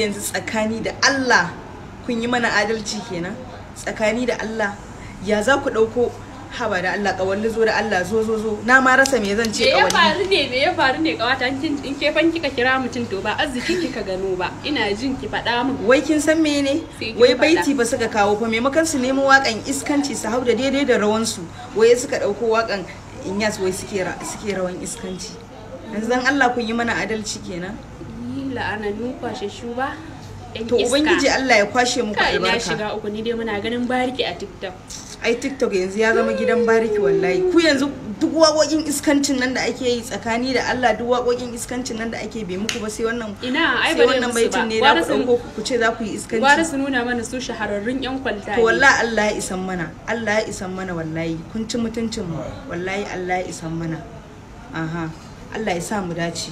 yanzu tsakani da Allah kun yi mana adalci kenan, tsakani da Allah ya za ku ɗauko haba da Allah kawalli zo da Allah zo na ma rasa me zan ce kawalli. Me ya faru ne kawata in ke fan kika kira mutum to ba arziki kika gano ba, ina jin ki faɗa min. Wai kin san mene? Wai baiti ba suka kawo fa maimakon su nemo wakan iskanci su hau da daidai da rawan su, wai suka ɗauko wakan inyass wai suke rawan iskanci. Yanzu dan Allah kun yi mana adalci kenan. Yi la'ananu kwashe shuba. To ubangiji Allah ya kwashe muku albarka. Ina shiga uku ni dai muna ganin bariki a TikTok. Ai TikTok yanzu ya zama gidan bariki wallahi. Ku yanzu duk waƙoƙin iskancin nan da ake yi tsakani da Allah, duk waƙoƙin iskancin nan da ake bai muku ba sai wannan. Ina ai ba wannan baitin ne da ku dauko ku ce za ku yi iskanci. Gwara su nuna mana su shahararrun yan kwalta. To wallahi Allah ya isan mana. Allah ya isan mana wallahi. Kun ci mutuncin mu. Wallahi Allah ya isan mana. Aha. Allah ya sa mu dace.